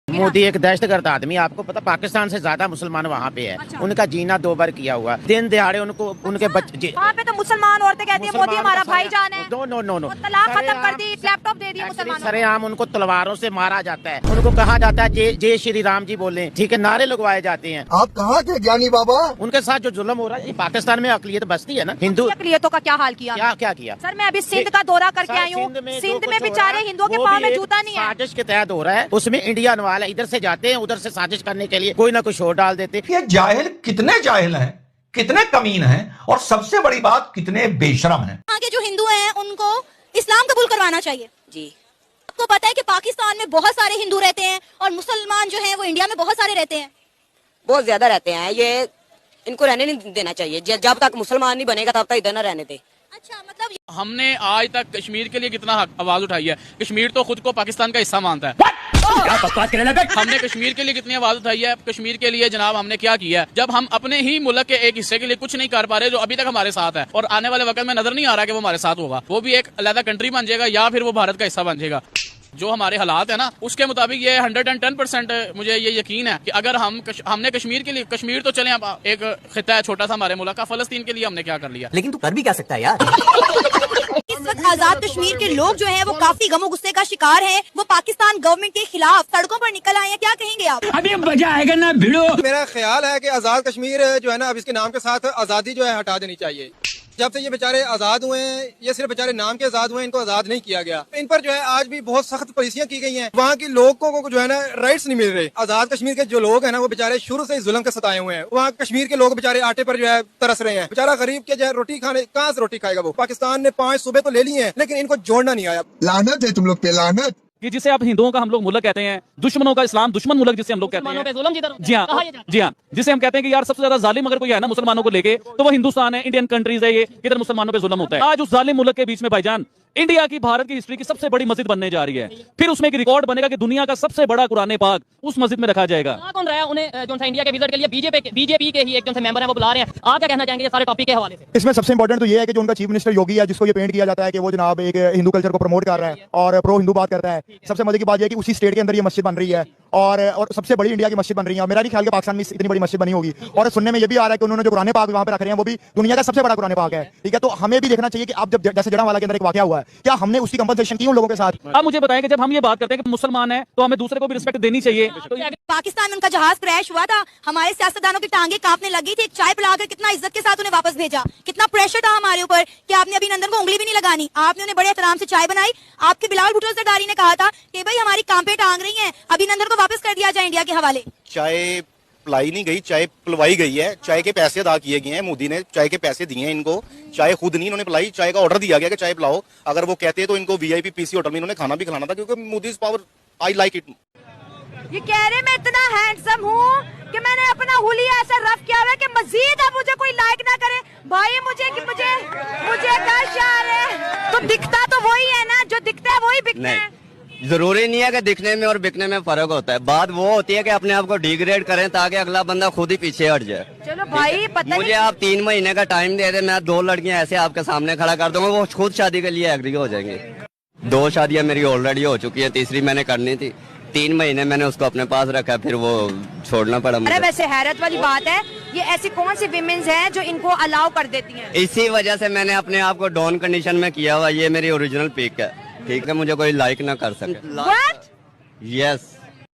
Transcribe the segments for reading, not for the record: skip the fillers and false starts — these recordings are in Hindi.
मोदी एक दहशतगर्द आदमी, आपको पता पाकिस्तान से ज्यादा मुसलमान वहाँ पे है। अच्छा। उनका जीना 2 बार किया हुआ, दिन दिहाड़े उनको उनके बच्चे। वहाँ पे तो मुसलमान औरतें कहती है मोदी हमारा भाईजान है। नो नो नो नो, तलाक खत्म कर दी, लैपटॉप दे दिया मुसलमानों को। सरेआम उनको तलवारों से मारा जाता है, उनको कहा जाता है जय श्री राम जी बोले, ठीक है, नारे लगवाए जाते हैं। आप कहाँ के ज्ञानी बाबा? उनके साथ जो जुल्म हो रहा है, पाकिस्तान में अकलियत बसती है ना, हिंदू अकलियतों का क्या हाल किया? क्या किया सर मैं अभी सिंध का दौरा करके आई हूँ। सिंध में बेचारे हिंदुओं के पाँव में जूता नहीं है। साजिश के तहत हो रहा है, उसमें इंडिया वाले इधर से जाते हैं, उधर से साजिश करने के लिए कोई ना कोई शोर डाल देते। ये जाहिल कितने जाहिल हैं, कितने कमीन हैं, और सबसे बड़ी बात कितने बेशरम हैं। यहाँ के जो हिंदू हैं उनको इस्लाम कबूल करवाना चाहिए जी। आपको पता है कि पाकिस्तान में बहुत सारे हिंदू रहते हैं और मुसलमान जो हैं वो इंडिया में बहुत सारे रहते हैं, बहुत ज्यादा रहते हैं। ये इनको रहने नहीं देना चाहिए, जब तक मुसलमान नहीं बनेगा तब तक इधर न रहने दे। अच्छा मतलब हमने आज तक कश्मीर के लिए कितना आवाज उठाई है। कश्मीर तो खुद को पाकिस्तान का हिस्सा मानता है। हमने कश्मीर के लिए कितनी आवाज उठाई है। कश्मीर के लिए जनाब हमने क्या किया है, जब हम अपने ही मुल्क के एक हिस्से के लिए कुछ नहीं कर पा रहे जो अभी तक हमारे साथ है, और आने वाले वक्त में नजर नहीं आ रहा कि वो हमारे साथ होगा, वो भी एक अलग कंट्री बन जाएगा या फिर वो भारत का हिस्सा बन जाएगा। जो हमारे हालात है ना, उसके मुताबिक ये 110% मुझे ये यकीन है कि अगर हमने कश्मीर के लिए, कश्मीर तो चले एक खिता है छोटा सा हमारे मुल्क का, फलस्तीन के लिए हमने क्या कर लिया। लेकिन तू कर भी क्या सकता है यार। इस वक्त आजाद कश्मीर के लोग जो हैं वो काफी गमो गुस्से का शिकार हैं। वो पाकिस्तान गवर्नमेंट के खिलाफ सड़कों पर निकल आए हैं। क्या कहेंगे आप? अभी मजा आएगा ना भिड़ो। मेरा ख्याल है कि आजाद कश्मीर जो है ना, अब इसके नाम के साथ आजादी जो है हटा देनी चाहिए। जब से ये बेचारे आजाद हुए हैं, ये सिर्फ बेचारे नाम के आजाद हुए हैं, इनको आजाद नहीं किया गया। इन पर जो है आज भी बहुत सख्त पॉलिसियां की गई हैं। वहाँ के लोगों को जो है ना राइट्स नहीं मिल रहे। आजाद कश्मीर के जो लोग हैं ना, वो बेचारे शुरू से ही जुल्म के सताए हुए हैं। वहाँ कश्मीर के लोग बेचारे आटे पर जो है तरस रहे हैं। बेचारा गरीब के जो है रोटी खाने कहाँ से रोटी खाएगा वो? पाकिस्तान ने 5 सूबे तो ले लिए हैं, लेकिन इनको जोड़ना नहीं आया। लानत है तुम लोग पे, लानत। कि जिसे आप हिंदुओं का हम लोग मुल्क कहते हैं, दुश्मनों का इस्लाम दुश्मन मुल्क जिसे हम लोग कहते हैं। जी हाँ, जिसे हम कहते हैं कि यार सबसे ज्यादा जालिम अगर कोई है ना मुसलमानों को लेके, तो वो हिंदुस्तान है, इंडियन कंट्रीज है, ये इधर मुसलमानों पे जुल्म होता है। आज उस जालिम मुल्क के बीच में भाईजान इंडिया की, भारत की हिस्ट्री की सबसे बड़ी मस्जिद बनने जा रही है। फिर उसमें एक रिकॉर्ड बनेगा कि दुनिया का सबसे बड़ा कुरान पाक उस मस्जिद में रखा जाएगा। कौन रहा है उन्हें जो इंडिया के विजिट के लिए बीजेपी के ही एक जो मेंबर हैं वो बुला रहे हैं। आप क्या कहना चाहेंगे सारे टॉपिक के हवाले से? इसमें सबसे इंपॉर्टेंट तो ये है कि जो उनका चीफ मिनिस्टर योगी है, जिसको ये पेंट किया जाता है कि वो जनाब एक हिंदू कल्चर को प्रमोट कर रहा है और प्रो हिंदू बात करता है। सबसे मजे की बात यह है कि उसी स्टेट के अंदर ये मस्जिद बन रही है और सबसे बड़ी इंडिया की मस्जिद बन रही है। मेरा नहीं ख्याल कि पाकिस्तान में इतनी बड़ी मस्जिद बनी होगी। और सुनने में ये भी आ रहा है कि उन्होंने जो कुरान पाक वहाँ पे रख रहे हैं वो भी दुनिया का सबसे बड़ा कुरान पाक है। ठीक है, तो हमें भी देखना चाहिए कि अब जब जैसे जड़ावाला के अंदर एक वाकया हुआ है, क्या हमने उसकी कंपनसेशन की उन लोगों के साथ? अब मुझे बताएं कि जब हम ये बात करते हैं कि मुसलमान है तो हमें दूसरे को भी रिस्पेक्ट देनी चाहिए। तो पाकिस्तान में उनका जहाज क्रैश हुआ था, हमारे सियासतदानों की टांगे कांपने लगी थी। एक चाय पिलाकर कितना इज्जत के साथ उन्हें वापस भेजा, कितना प्रेशर था हमारे ऊपर कि आपने अभिनंदन को उंगली भी नहीं लगानी। आपने उन्हें बड़े एहतराम से चाय बनाई। आपके बिलावल भुट्टो सरदारी ने कहा था कि भाई हमारी कांपे टांग रही हैं, अभिनंदन को वापस कर दिया जाए इंडिया के हवाले। चाय पिलाई नहीं गई, चाय पिलवाई गई है। चाय के पैसे अदा किए गए हैं, मोदी ने चाय के पैसे दिए हैं इनको। चाय खुद नहीं इन्होंने पिलाई, चाय का ऑर्डर दिया गया कि चाय पिलाओ। अगर वो कहते तो इनको वीआईपी पीसी होटल में इन्होंने खाना भी खिलाना था, क्योंकि Modi power, I like it. ये कह रहे मैं इतना हैंडसम हूँ कि मैंने अपना हुलिया ऐसा रफ किया हुआ है कि मजीद अब मुझे कोई लाइक ना करे। भाई मुझे क्या शार है? तो दिखता तो वही है ना, जो दिखता है वही बिकता है। जरूरी नहीं है कि दिखने में और बिकने में फर्क होता है। बात वो होती है कि अपने आप को डिग्रेड करें ताकि अगला बंदा खुद ही पीछे हट जाए। चलो भाई पता मुझे आप 3 महीने का टाइम दे दे, मैं 2 लड़कियां ऐसे आपके सामने खड़ा कर दूंगा, वो खुद शादी के लिए एग्री हो जाएंगे। 2 शादियां मेरी ऑलरेडी हो चुकी है, तीसरी मैंने करनी थी। 3 महीने मैंने उसको अपने पास रखा, फिर वो छोड़ना पड़ा मुझे। अरे वैसे हैरत वाली बात है, ये ऐसी कौन सी विमेन्स हैं जो इनको अलाउ कर देती हैं? इसी वजह से मैंने अपने आप को डाउन कंडीशन में किया हुआ। ये मेरी ओरिजिनल पिक है, ठीक है, मुझे कोई लाइक ना कर सके। यस,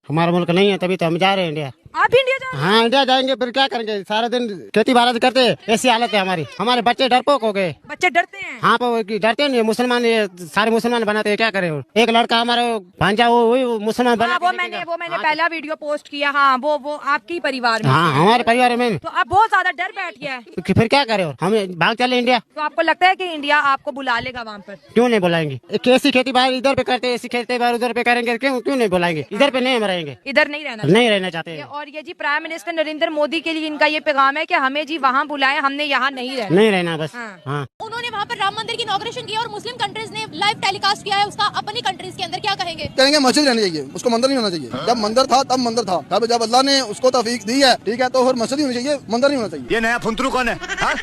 हमारा मुल्क नहीं है, तभी तो हम जा रहे हैं इंडिया। आप इंडिया जाओ? हाँ इंडिया जाएंगे, फिर क्या करेंगे? सारा दिन खेती बाड़ी करते, ऐसी हालत है हमारी। हमारे बच्चे डरपोक हो गए। बच्चे डरते हैं? हाँ डरते नहीं, मुसलमान ये सारे मुसलमान बनाते हैं, क्या करें? एक लड़का हमारा भांजा वही मुसलमान बना। वो मैंने पहला वीडियो पोस्ट किया। हाँ वो आपकी परिवार में? हाँ हमारे परिवार में। तो अब बहुत ज्यादा डर बैठ गया है, तो फिर क्या करें? हमें भाग चले इंडिया। तो आपको लगता है कि इंडिया आपको बुला लेगा वहाँ पर? क्यों नहीं बुलाएंगे? कैसी खेती बाड़ी इधर पे करते, ऐसी खेती बाड़ी उधर पे करेंगे, क्यों नहीं बुलाएंगे? इधर पे नहीं हम रहेंगे, इधर नहीं रहना चाहते। और ये जी प्राइम मिनिस्टर नरेंद्र मोदी के लिए इनका ये पैगाम है कि हमें जी वहाँ बुलाएं, हमने यहाँ नहीं रहना बस। हाँ। उन्होंने वहाँ पर राम मंदिर की इनॉग्रेशन किया और मुस्लिम कंट्रीज ने लाइव टेलीकास्ट किया है उसका अपनी कंट्रीज के अंदर। क्या कहेंगे? कहेंगे मस्जिद रहनी चाहिए, उसको मंदिर नहीं होना चाहिए। जब मंदिर था तब मंदिर था, जब अल्लाह ने उसको तौफीक दी है, ठीक है, तो फिर मस्जिद ही होनी चाहिए, मंदिर नहीं होना चाहिए। ये नया फुंतरू कौन है?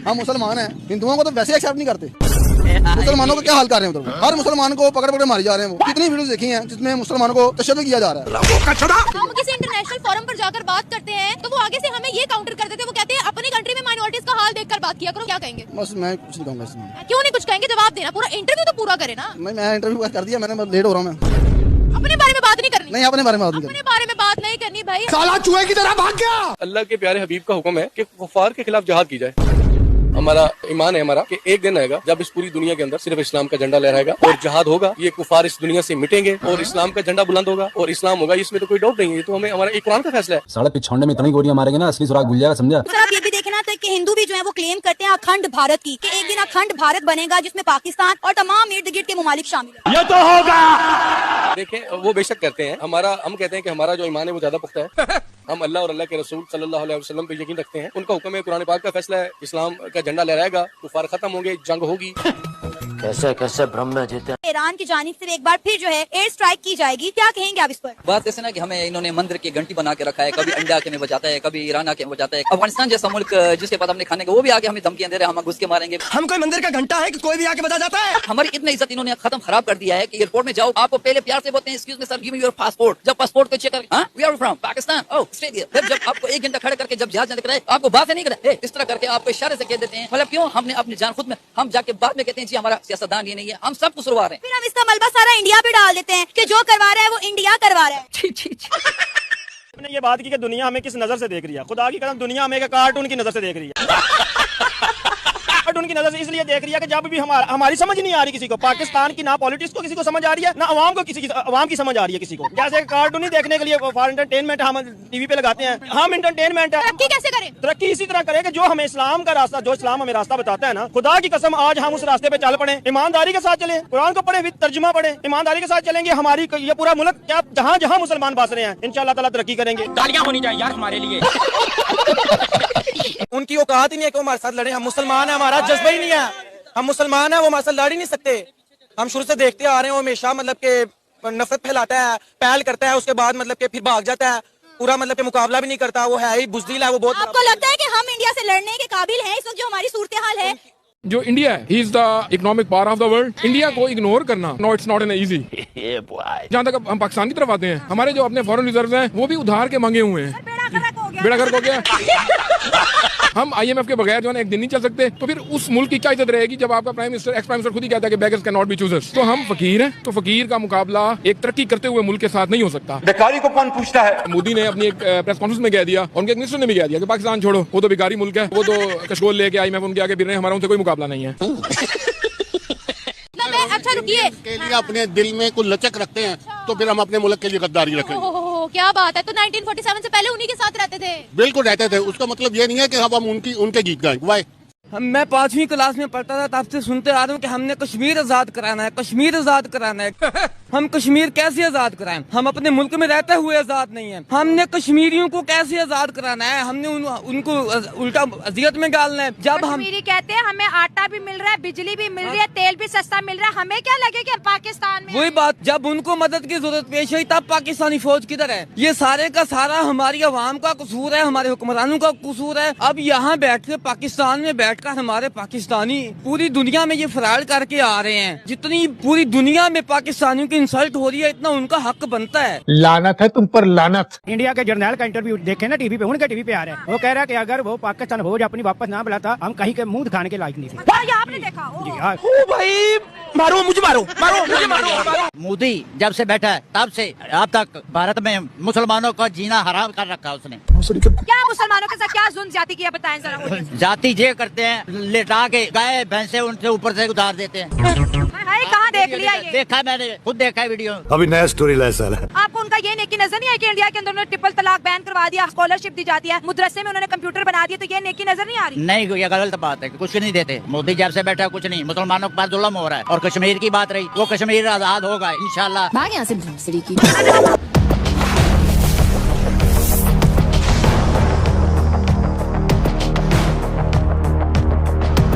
हम मुसलमान हैं, हिंदुओं को तो वैसे एक्सेप्ट नहीं करते। मुसलमानों को क्या हाल कर रहे हैं उधर? हर मुसलमान को पकड़ मारी जा रहे हैं। वो कितनी वीडियो देखी हैं जिसमें मुसलमानों को तशद्दुद किया जा रहा है। हम इंटरनेशनल फोरम पर जाकर बात करते हैं तो वो आगे से हमें ये काउंटर कर देते हैं, वो कहते हैं अपनी कंट्री में माइनॉरिटीज का हाल देखकर बात किया करो। क्या कहेंगे? बस मैं कुछ नहीं कहूँगा इसमें। क्यों नहीं कुछ कहेंगे? जवाब देना, पूरा इंटरव्यू तो पूरा करे ना। मैं इंटरव्यू कर दिया मैंने, लेट हो रहा हूँ मैं। अपने बारे में बात नहीं करनी। नहीं, अपने बारे में बात नहीं अपने बारे में बात नहीं करनी भाई। साला चूहे की तरह भाग गया। अल्लाह के प्यारे हबीब का हुक्म है कि कुफार के खिलाफ जिहाद की जाए। हमारा ईमान है हमारा कि एक दिन आएगा जब इस पूरी दुनिया के अंदर सिर्फ इस्लाम का झंडा लहराएगा और जिहाद होगा। ये कुफार इस दुनिया से मिटेंगे और इस्लाम का झंडा बुलंद होगा और इस्लाम होगा, इसमें तो कोई डाउट नहीं है। तो हमें हमारा एक कुरान का फैसला है। साढ़े पिछौंडे में इतनी गोलियां मारेंगे ना, असली सुराग भूल जाएगा, समझा? सर आप ये भी देखना था कि हिंदू भी जो है वो क्लेम करते हैं अखंड भारत की, कि एक दिन अखंड भारत बनेगा जिसमें पाकिस्तान और तमाम इर्द गिर्द के ममालिक शामिल। ये तो होगा। देखें वो बेशक करते हैं, हम कहते हैं कि हमारा जो ईमान है वो ज्यादा पुख्ता है। हम अल्लाह और अल्लाह के रसूल सल्लल्लाहु अलैहि वसल्लम पे यकीन रखते हैं। उनका हुक्म है, कुरान पाक का फैसला है, इस्लाम का झंडा लहराएगा, कुफार खत्म होंगे, जंग होगी। कैसे कैसे भ्रम में जीते। ईरान की जानिब से एक बार फिर जो है एयर स्ट्राइक की जाएगी, क्या कहेंगे आप इस पर? बात ऐसे ना कि हमें इन्होंने मंदिर की घंटी बना के रखा है, कभी अंडा के में बजाता है, कभी ईरान आके बजाता है। अफगानिस्तान जैसा मुल्क जिसके बाद हमने खाने का, वो भी आके हमें धमकियां दे रहे हैं, हम घुस के मारेंगे। हम कोई मंदिर का घंटा है कि कोई भी आके बजा जाता है? हमारी इतनी इज्जत इन्होंने खत्म खराब कर दिया है कि एयरपोर्ट में जाओ, आपको पहले प्यार से बोलते हैं excuse me sir, give me your passport. जब पासपोर्ट को चेक कर, we are from Pakistan, oh Australia. फिर जब आपको 1 घंटा खड़े करके जब जहाज में दिख आपको बात नहीं करे, इस तरह करके आपको इशारे से कह देते हैं। मतलब क्यों? हमने अपनी जान खुद में, हम जाके बाद में कहते हैं जी हमारा सियासतदान ये नहीं है, हम सब कुछ करवा रहे हैं। फिर हम इसका मलबा सारा इंडिया पे डाल देते हैं कि जो करवा रहा है वो इंडिया करवा रहा है। हमने ये बात की कि दुनिया हमें किस नजर से देख रही है। खुदा की कसम दुनिया हमें कार्टून की नजर से देख रही है। कार्टून की नजर से इसलिए देख रही है कि जब भी हमारी समझ नहीं आ रही किसी को, पाकिस्तान की ना पॉलिटिक्स को किसी को समझ आ रही है, ना अवाम को अवाम की समझ आ रही है किसी को। जैसे कार्टून ही देखने के लिए फॉर एंटरटेनमेंट हम टीवी पे लगाते हैं, हम एंटरटेनमेंट है। तरक्की कैसे करें? तरक्की इसी तरह करें कि जो हमें इस्लाम का रास्ता, जो इस्लाम हमें रास्ता बताता है ना, खुदा की कसम आज हम उस रास्ते पे चल पड़े, ईमानदारी के साथ चले, कुरान को पढ़े, तर्जुमा पढ़े, ईमानदारी के साथ चलेंगे, हमारी ये पूरा मुल्क क्या जहाँ जहाँ मुसलमान बस रहे हैं इंशाअल्लाह ताला तरक्की करेंगे। तालियां होनी चाहिए यार हमारे लिए। उनकी औकात ही नहीं है कि वो हमारे साथ लड़े। हम मुसलमान हैं, हमारा जज्बा ही नहीं है, हम मुसलमान हैं, वो हमारे साथ लड़ ही नहीं सकते। हम शुरू से देखते आ रहे हैं, वो हमेशा मतलब के नफरत फैलाता है, पहल करता है, उसके बाद मतलब के फिर भाग जाता है, पूरा मतलब के मुकाबला भी नहीं करता। वो है ही बुज़दिल है, वो बहुत। आपको लगता है कि हम इंडिया से लड़ने के काबिल हैं इस वक्त जो हमारी सूरत हाल है? जो इंडिया है, he is the economic power of the world. India को इग्नोर करना, no it's not an easy. जहाँ तक हम पाकिस्तान की तरफ आते हैं, हमारे जो अपने फॉरेन रिजर्व हैं वो भी उधार के मांगे हुए हैं। बेड़ा गर्क हो गया। हम IMF के बगैर जो है एक दिन नहीं चल सकते। तो फिर उस मुल्क की क्या इज्जत रहेगी जब आपका prime minister, ex prime minister खुद ही कहता है कि beggars can not be choosers. तो हम फकीर हैं, तो फकीर का मुकाबला एक तरक्की करते हुए मुल्क के साथ नहीं हो सकता। बेकारी को कौन पूछता है? मोदी ने अपनी एक प्रेस कॉन्फ्रेंस में कह दिया, उनके एक मिनिस्टर ने भी कह दिया कि पाकिस्तान छोड़ो, वो तो बेकारी मुल्क है, वो तो कशकोल लेके IMF उनके आगे फिर रहे हैं, हमारा उनसे कोई मुकाबला नहीं है। अच्छा रुकिए, के लिए अपने दिल में कुछ लचक रखते हैं तो फिर हम अपने मुल्क के लिए गद्दारी रखेंगे। क्या बात है, तो 1947 से पहले उन्हीं के साथ रहते थे? बिल्कुल रहते थे, उसका मतलब ये नहीं है कि हम उनके गीत गाएं। वाई मैं 5वीं क्लास में पढ़ता था, तब से सुनते आ रहा हूँ कि हमने कश्मीर आजाद कराना है, कश्मीर आजाद कराना है। हम कश्मीर कैसे आजाद कराएं? हम अपने मुल्क में रहते हुए आजाद नहीं है। हमने कश्मीरियों को कैसे आजाद कराना है? हमने उनको उल्टा अजियत में डालना है। जब हम कश्मीरी कहते हैं हमें आटा भी मिल रहा है, बिजली भी मिल रही है, तेल भी सस्ता मिल रहा है, हमें क्या लगे कि पाकिस्तान में। वही बात, जब उनको मदद की जरूरत पेश आई तब पाकिस्तानी फौज किधर है? ये सारे का सारा हमारी अवाम का कसूर है, हमारे हुक्मरानों का कसूर है। अब यहाँ बैठ के पाकिस्तान में बैठकर हमारे पाकिस्तानी पूरी दुनिया में ये फरार करके आ रहे हैं। जितनी पूरी दुनिया में पाकिस्तानियों की इंसल्ट हो रही है, इतना उनका हक बनता है। लानत है तुम पर, लानत। इंडिया के जर्नल का इंटरव्यू देखे ना टीवी पे, उनके टीवी पे आ रहा है, वो कह रहा है कि अगर वो पाकिस्तान फौज अपनी वापस ना बुलाता, हम कहीं के मुंह दिखाने के लायक नहीं थे। आपने देखा? ओ भाई मारो मुझे, मारो मुझे, मारो। मोदी जब से बैठा है तब से अब तक भारत में मुसलमानों का जीना हराम कर रखा है उसने। क्या मुसलमानों के साथ क्या जुल्म ज्यादती किया बताएं जरा। जाति जे करते हैं, लेटा के गाय भैंसे उनसे ऊपर से उतार देते हैं। कहाँ देख लिया ये? देखा मैंने, खुद देखा है वीडियो। अभी नया स्टोरी लाया सर। आपको उनका ये नेकी नजर नहीं है कि इंडिया के अंदर उन्होंने ट्रिपल तलाक बैन करवा दिया, स्कॉलरशिप दी जाती है, मदरसे में उन्होंने कंप्यूटर बना दिया, तो ये नेकी नजर नहीं आ रही? नहीं, ये गलत बात है, कुछ नहीं देते। मोदी जब से बैठा कुछ नहीं, मुसलमानों के पास जुल्म हो रहा है। और कश्मीर की बात रही, वो कश्मीर आजाद होगा इंशाल्लाह।